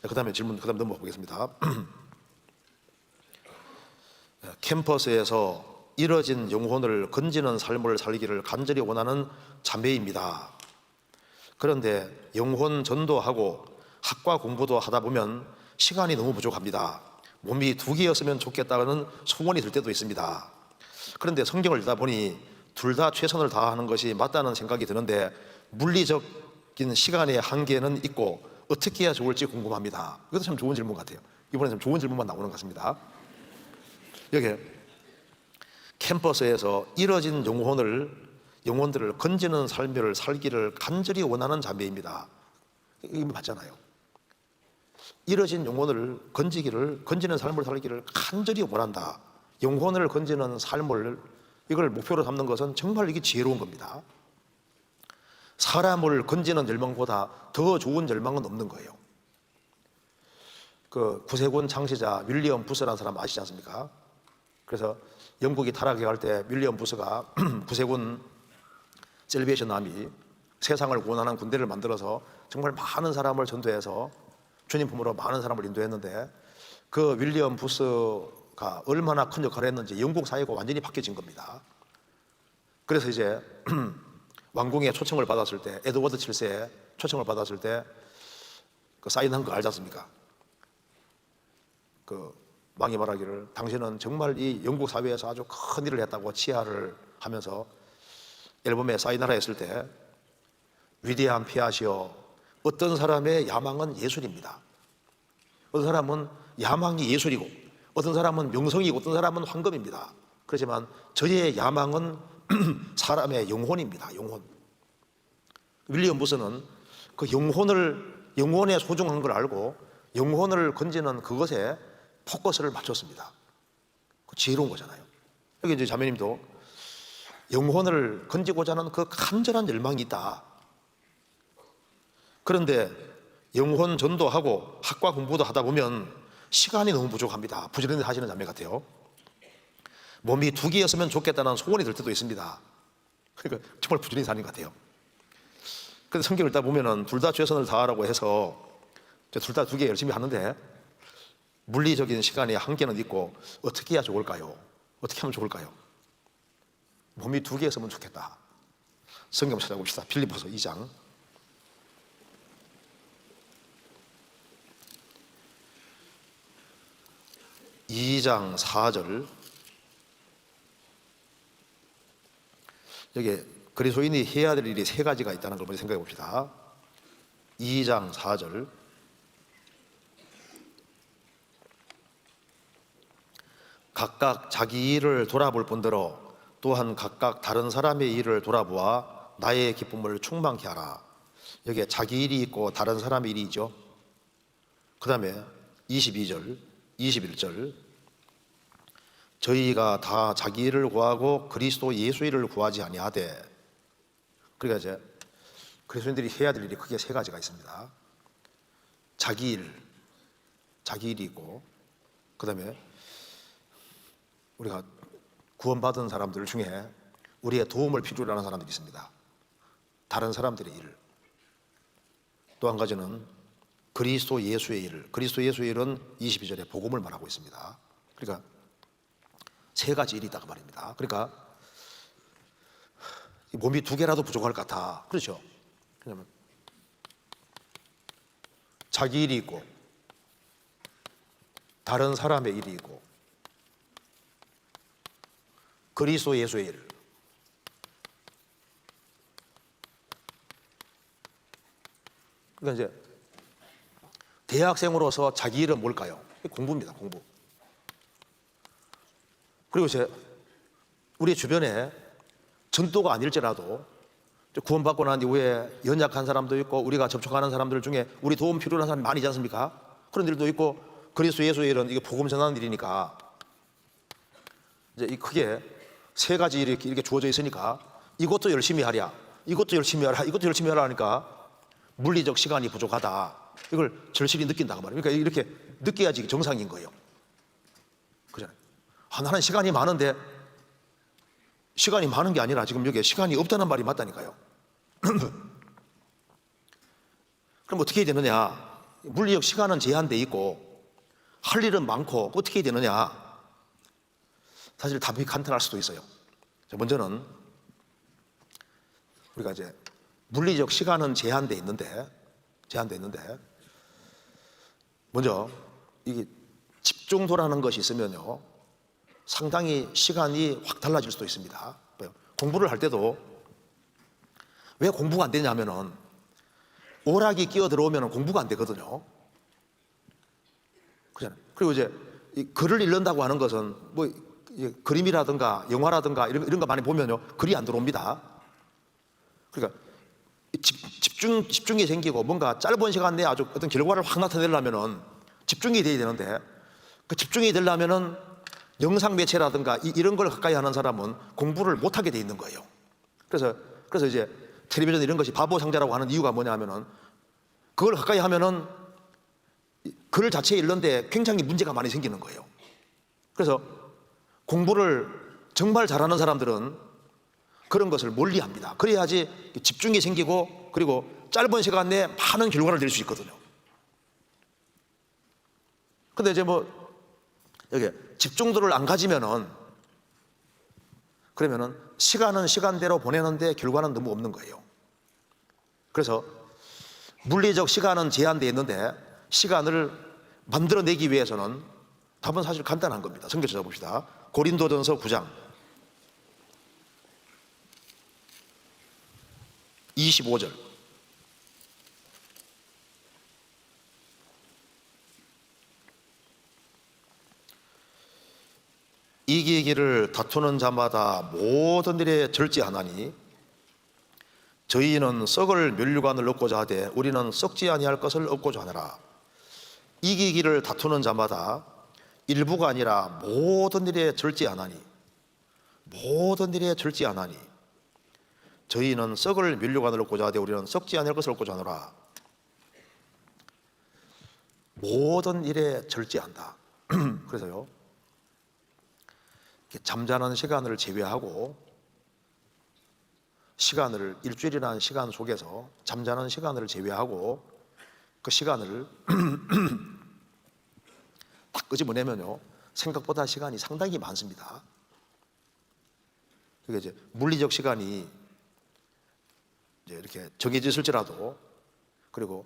그 다음에 질문, 그 다음 넘어가 보겠습니다. 캠퍼스에서 이뤄진 영혼을 건지는 삶을 살기를 간절히 원하는 자매입니다. 그런데 영혼 전도하고 학과 공부도 하다 보면 시간이 너무 부족합니다. 몸이 두 개였으면 좋겠다는 소원이 들 때도 있습니다. 그런데 성경을 읽다 보니 둘 다 최선을 다하는 것이 맞다는 생각이 드는데 물리적인 시간의 한계는 있고 어떻게 해야 좋을지 궁금합니다. 이것도 참 좋은 질문 같아요. 이번에 좀 좋은 질문만 나오는 것 같습니다. 여기 캠퍼스에서 이뤄진 영혼들을 건지는 삶을 살기를 간절히 원하는 자매입니다. 이거 맞잖아요. 이뤄진 영혼을 건지는 삶을 살기를 간절히 원한다. 영혼을 건지는 삶을 이걸 목표로 삼는 것은 정말 이게 지혜로운 겁니다. 사람을 건지는 열망보다 더 좋은 열망은 없는 거예요. 그 구세군 창시자 윌리엄 부스라는 사람 아시지 않습니까? 그래서 영국이 타락해 갈 때 윌리엄 부스가 구세군 셀베이션 아미, 세상을 구원하는 군대를 만들어서 정말 많은 사람을 전도해서 주님 품으로 많은 사람을 인도했는데 그 윌리엄 부스가 얼마나 큰 역할을 했는지 영국 사회가 완전히 바뀌어진 겁니다. 그래서 이제 왕궁의 초청을 받았을 때, 에드워드 7세에 초청을 받았을 때 그 사인한 거 알지 않습니까? 그 왕이 말하기를 당신은 정말 이 영국 사회에서 아주 큰 일을 했다고 치하를 하면서 앨범에 사인하라 했을 때 위대한 피아시오, 어떤 사람의 야망은 예술입니다. 어떤 사람은 야망이 예술이고 어떤 사람은 명성이고 어떤 사람은 황금입니다. 그렇지만 저의 야망은 사람의 영혼입니다. 영혼. 윌리엄 부스는 그 영혼의 소중한 걸 알고 영혼을 건지는 그것에 포커스를 맞췄습니다. 그 지혜로운 거잖아요. 여기 이제 자매님도 영혼을 건지고자 하는 그 간절한 열망이 있다. 그런데 영혼 전도하고 학과 공부도 하다 보면 시간이 너무 부족합니다. 부지런히 하시는 자매 같아요. 몸이 두 개였으면 좋겠다는 소원이 들 때도 있습니다. 그러니까 정말 부지런히 사는 것 같아요. 그런데 성경을 읽다 보면은 둘 다 최선을 다하라고 해서 둘 다 두 개 열심히 하는데 물리적인 시간에 한계는 있고 어떻게 해야 좋을까요? 어떻게 하면 좋을까요? 몸이 두 개였으면 좋겠다. 성경 찾아봅시다. 빌립보서 2장 4절. 여기 그리스도인이 해야 될 일이 세 가지가 있다는 걸 먼저 생각해 봅시다. 2장 4절. 각각 자기 일을 돌아볼 뿐더러 또한 각각 다른 사람의 일을 돌아보아 나의 기쁨을 충만케 하라. 여기에 자기 일이 있고 다른 사람의 일이 있죠. 그 다음에 22절, 21절. 저희가 다 자기 일을 구하고 그리스도 예수 일을 구하지 아니하되. 그러니까 이제 그리스도인들이 해야 될 일이 크게 세 가지가 있습니다. 자기 일이 있고, 그 다음에 우리가 구원받은 사람들 중에 우리의 도움을 필요로 하는 사람들이 있습니다. 다른 사람들의 일. 또 한 가지는 그리스도 예수의 일. 그리스도 예수의 일은 22절에 복음을 말하고 있습니다. 그러니까 세 가지 일이 있다고 말입니다. 그러니까 몸이 두 개라도 부족할 것 같아. 그렇죠? 왜냐면 자기 일이 있고 다른 사람의 일이 있고 그리스도 예수의 일. 그러니까 이제 대학생으로서 자기 일은 뭘까요? 공부입니다. 공부. 그리고 이제 우리 주변에 전도가 아닐지라도 구원받고 난 이후에 연약한 사람도 있고 우리가 접촉하는 사람들 중에 우리 도움 필요한 사람이 많이 있지 않습니까? 그런 일도 있고 그리스도 예수의 일은 이게 복음 전하는 일이니까 이제 이 크게 세 가지 일이 이렇게 주어져 있으니까 이것도 열심히 하랴, 이것도 열심히 하라, 이것도 열심히 하라 하니까 물리적 시간이 부족하다. 이걸 절실히 느낀다고 말이에요. 그러니까 이렇게 느껴야지 정상인 거예요. 그잖아요. 나는 시간이 많은데 시간이 많은 게 아니라 지금 여기에 시간이 없다는 말이 맞다니까요. 그럼 어떻게 해야 되느냐? 물리적 시간은 제한돼 있고 할 일은 많고 어떻게 해야 되느냐? 사실 답이 간단할 수도 있어요. 먼저는 우리가 이제 물리적 시간은 제한돼 있는데 먼저 이게 집중도라는 것이 있으면요 상당히 시간이 확 달라질 수도 있습니다. 공부를 할 때도 왜 공부가 안 되냐면은 오락이 끼어 들어오면 공부가 안 되거든요. 그렇잖아요. 그리고 이제 이 글을 읽는다고 하는 것은 뭐 그림이라든가 영화라든가 이런 거 많이 보면요 글이 안 들어옵니다. 그러니까 집중이 생기고 뭔가 짧은 시간 내에 아주 어떤 결과를 확 나타내려면은 집중이 돼야 되는데 그 집중이 되려면은 영상 매체라든가 이런 걸 가까이 하는 사람은 공부를 못 하게 돼 있는 거예요. 그래서 이제 텔레비전 이런 것이 바보 상자라고 하는 이유가 뭐냐면은 그걸 가까이 하면은 글 자체에 읽는데 굉장히 문제가 많이 생기는 거예요. 그래서 공부를 정말 잘하는 사람들은 그런 것을 멀리합니다. 그래야지 집중이 생기고 그리고 짧은 시간 내에 많은 결과를 낼 수 있거든요. 근데 이제 뭐 여기 집중도를 안 가지면은 그러면은 시간은 시간대로 보내는데 결과는 너무 없는 거예요. 그래서 물리적 시간은 제한되어 있는데 시간을 만들어내기 위해서는 답은 사실 간단한 겁니다. 성경 찾아봅시다. 고린도전서 9장 25절. 이기기를 다투는 자마다 모든 일에 절제하나니 저희는 썩을 면류관을 얻고자 하되 우리는 썩지 아니할 것을 얻고자 하느라. 이기기를 다투는 자마다 일부가 아니라 모든 일에 절제하나니 저희는 썩을 면류관을 얻고자 하되 우리는 썩지 아니할 것을 얻고자 하노라. 모든 일에 절제한다. 그래서요 잠자는 시간을 제외하고 시간을 일주일이라는 시간 속에서 잠자는 시간을 제외하고 그 시간을 딱 끄집어내면요 생각보다 시간이 상당히 많습니다. 그게 이제 물리적 시간이 이제 이렇게 정해져 있을지라도 그리고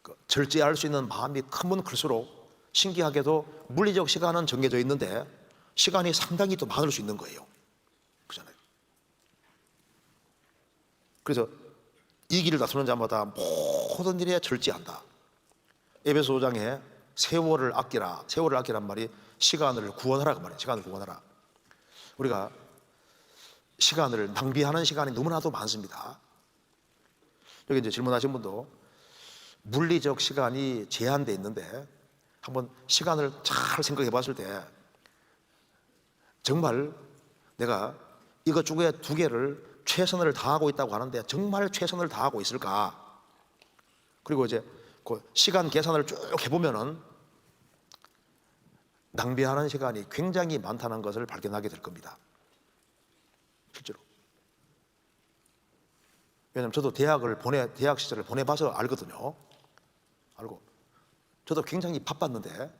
그 절제할 수 있는 마음이 크면 클수록 신기하게도 물리적 시간은 정해져 있는데 시간이 상당히 또 많을 수 있는 거예요. 그렇잖아요. 그래서 이기를 다투는 자마다 모든 일에 절제한다. 에베소 5장에 세월을 아끼란 말이 시간을 구원하라 그 말이에요. 시간을 구원하라. 우리가 시간을 낭비하는 시간이 너무나도 많습니다. 여기 이제 질문하신 분도 물리적 시간이 제한되어 있는데 한번 시간을 잘 생각해 봤을 때 정말 내가 이것 중에 두 개를 최선을 다하고 있다고 하는데 정말 최선을 다하고 있을까? 그리고 이제 그 시간 계산을 쭉 해보면은 낭비하는 시간이 굉장히 많다는 것을 발견하게 될 겁니다. 실제로. 왜냐하면 저도 대학 시절을 보내봐서 알거든요. 알고. 저도 굉장히 바빴는데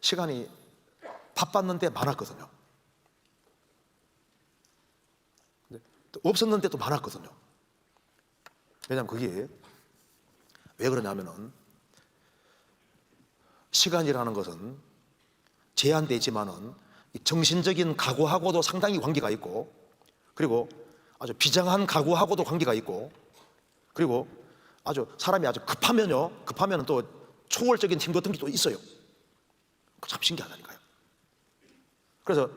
시간이 바빴는데 많았거든요. 없었는데 또 많았거든요. 왜냐하면 그게 왜 그러냐면은 시간이라는 것은 제한되어 있지만은 정신적인 각오하고도 상당히 관계가 있고 그리고 아주 비장한 각오하고도 관계가 있고 그리고 아주 사람이 아주 급하면은 또 초월적인 힘 같은 게 또 있어요. 참 신기하다니까요. 그래서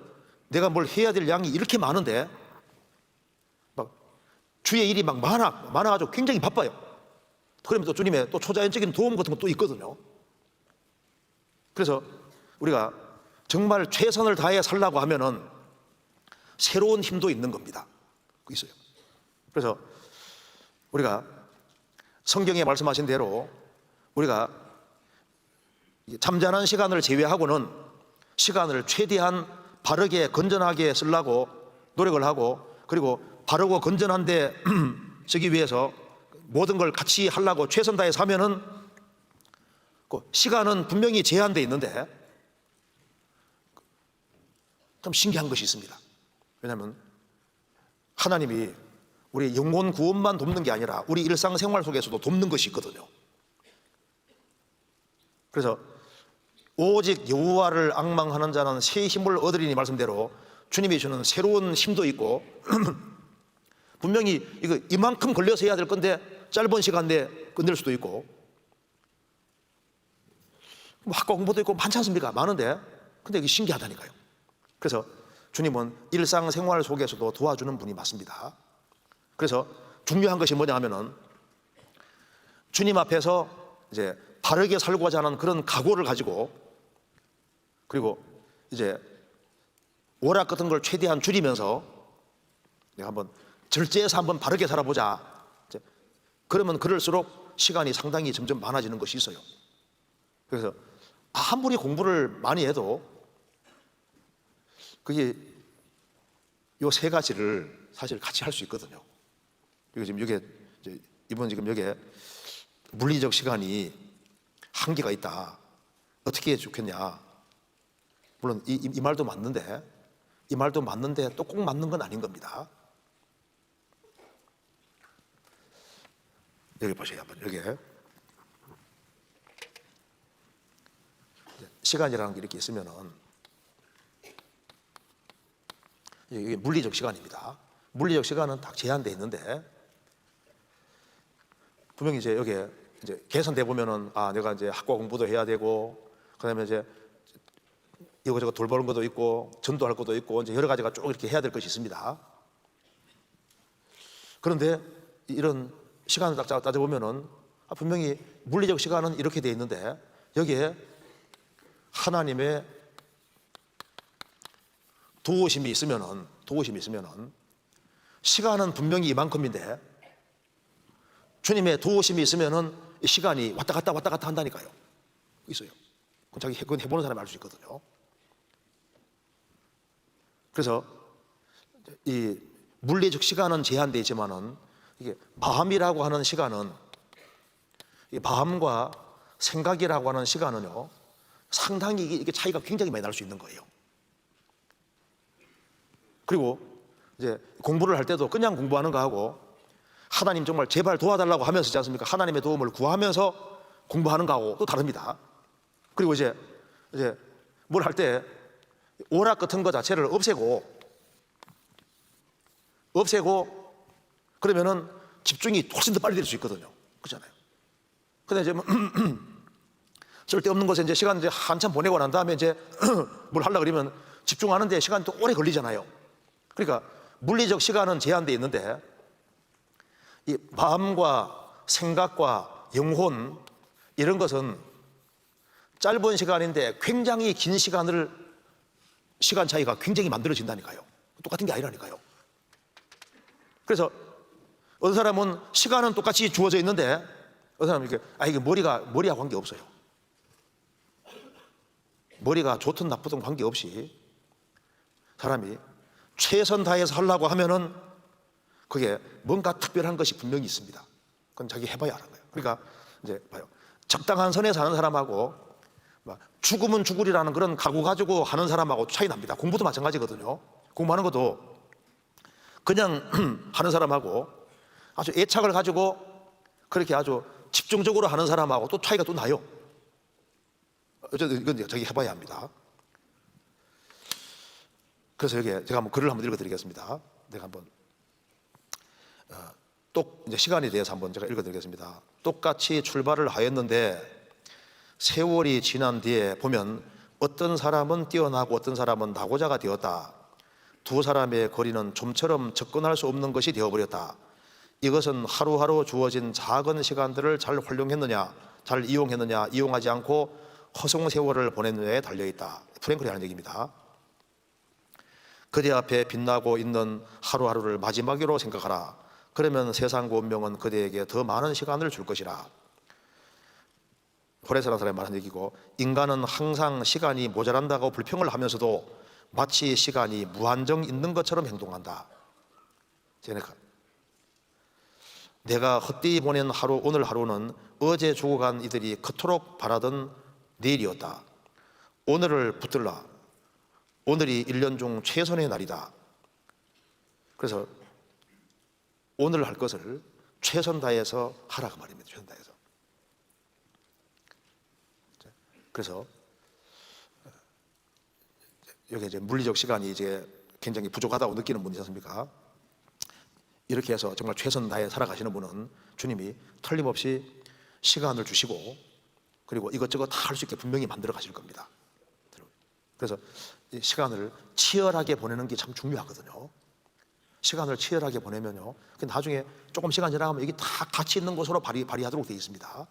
내가 뭘 해야 될 양이 이렇게 많은데 막 주의 일이 막 많아가지고 굉장히 바빠요. 그러면 또 주님의 또 초자연적인 도움 같은 것도 있거든요. 그래서 우리가 정말 최선을 다해 살라고 하면은 새로운 힘도 있는 겁니다. 있어요. 그래서 우리가 성경에 말씀하신 대로 우리가 잠자는 시간을 제외하고는 시간을 최대한 바르게 건전하게 쓰려고 노력을 하고 그리고 바르고 건전한 데 쓰기 위해서 모든 걸 같이 하려고 최선 다해서 하면은 그 시간은 분명히 제한되어 있는데 좀 신기한 것이 있습니다. 왜냐하면 하나님이 우리 영혼 구원만 돕는 게 아니라 우리 일상생활 속에서도 돕는 것이 있거든요. 그래서 오직 여호와를 앙망하는 자는 새 힘을 얻으리니 말씀대로 주님이 주는 새로운 힘도 있고 분명히 이거 이만큼 걸려서 해야 될 건데 짧은 시간 내에 끝낼 수도 있고 뭐 학과 공부도 있고 많지 않습니까? 많은데 근데 이게 신기하다니까요. 그래서 주님은 일상생활 속에서도 도와주는 분이 맞습니다. 그래서 중요한 것이 뭐냐 하면은 주님 앞에서 이제 바르게 살고자 하는 그런 각오를 가지고 그리고 이제 오락 같은 걸 최대한 줄이면서 내가 한번 절제해서 한번 바르게 살아보자. 그러면 그럴수록 시간이 상당히 점점 많아지는 것이 있어요. 그래서 아무리 공부를 많이 해도 그게 요 세 가지를 사실 같이 할 수 있거든요. 그리고 지금 이게 이번 지금 여기에 물리적 시간이 한계가 있다. 어떻게 해 좋겠냐. 물론 이 말도 맞는데 이 말도 맞는데 또 꼭 맞는 건 아닌 겁니다. 여기 보세요. 한번 여기에 시간이라는 게 이렇게 있으면은 이게 물리적 시간입니다. 물리적 시간은 딱 제한되어 있는데 분명히 이제 여기에 이제 계산돼 보면은 아 내가 이제 학과 공부도 해야 되고 그다음에 이제 이거저거 돌보는 것도 있고 전도할 것도 있고 이제 여러 가지가 쭉 이렇게 해야 될 것이 있습니다. 그런데 이런 시간을 딱 따져보면은 분명히 물리적 시간은 이렇게 돼 있는데 여기에 하나님의 도우심이 있으면은 시간은 분명히 이만큼인데 주님의 도우심이 있으면은 시간이 왔다 갔다 한다니까요. 있어요. 그건 해보는 사람이 알 수 있거든요. 그래서 이 물리적 시간은 제한되어 있지만은 이게 마음이라고 하는 시간은 이 마음과 생각이라고 하는 시간은요 상당히 이게 차이가 굉장히 많이 날 수 있는 거예요. 그리고 이제 공부를 할 때도 그냥 공부하는 거하고 하나님 정말 제발 도와달라고 하면서 있지 않습니까? 하나님의 도움을 구하면서 공부하는 거하고 또 다릅니다. 그리고 이제 뭘 할 때 오락 같은 거 자체를 없애고 그러면은 집중이 훨씬 더 빨리 될 수 있거든요. 그렇잖아요. 근데 이제 쓸데없는 것에 이제 시간 이제 한참 보내고 난 다음에 이제 뭘 하려고 그러면 집중하는데 시간이 또 오래 걸리잖아요. 그러니까 물리적 시간은 제한되어 있는데 이 마음과 생각과 영혼 이런 것은 짧은 시간인데 굉장히 긴 시간 차이가 굉장히 만들어진다니까요. 똑같은 게 아니라니까요. 그래서 어떤 사람은 시간은 똑같이 주어져 있는데 어떤 사람은 이렇게 이게 머리와 관계 없어요. 머리가 좋든 나쁘든 관계없이 사람이 최선 다해서 하려고 하면은 그게 뭔가 특별한 것이 분명히 있습니다. 그건 자기 해봐야 하는 거예요. 그러니까 이제 봐요. 적당한 선에서 하는 사람하고 막 죽으면 죽으리라는 그런 각오 가지고 하는 사람하고 차이 납니다. 공부도 마찬가지거든요. 공부하는 것도 그냥 하는 사람하고 아주 애착을 가지고 그렇게 아주 집중적으로 하는 사람하고 또 차이가 또 나요. 어쨌든 이건 자기 해봐야 합니다. 그래서 여기 제가 한번 글을 한번 읽어드리겠습니다. 내가 한번 이제 시간에 대해서 한번 제가 읽어드리겠습니다. 똑같이 출발을 하였는데 세월이 지난 뒤에 보면 어떤 사람은 뛰어나고 어떤 사람은 낙오자가 되었다. 두 사람의 거리는 좀처럼 접근할 수 없는 것이 되어버렸다. 이것은 하루하루 주어진 작은 시간들을 잘 활용했느냐, 잘 이용했느냐, 이용하지 않고 허송세월을 보냈느냐에 달려있다. 프랭클이 하는 얘기입니다. 그대 앞에 빛나고 있는 하루하루를 마지막으로 생각하라. 그러면 세상과 운명은 그대에게 더 많은 시간을 줄 것이라. 호레스라는 사람이 말한 얘기고, 인간은 항상 시간이 모자란다고 불평을 하면서도 마치 시간이 무한정 있는 것처럼 행동한다. 내가 헛되이 보낸 하루, 오늘 하루는 어제 죽어간 이들이 그토록 바라던 내일이었다. 오늘을 붙들라. 오늘이 1년 중 최선의 날이다. 그래서 오늘 할 것을 최선 다해서 하라 그 말입니다. 최선 다해서. 그래서 여기 이제 물리적 시간이 이제 굉장히 부족하다고 느끼는 분이지 않습니까? 이렇게 해서 정말 최선 다해 살아가시는 분은 주님이 틀림없이 시간을 주시고 그리고 이것저것 다 할 수 있게 분명히 만들어 가실 겁니다. 그래서 이 시간을 치열하게 보내는 게 참 중요하거든요. 시간을 치열하게 보내면요, 나중에 조금 시간 지나가면 이게 다 가치 있는 것으로 발휘하도록 되어 있습니다.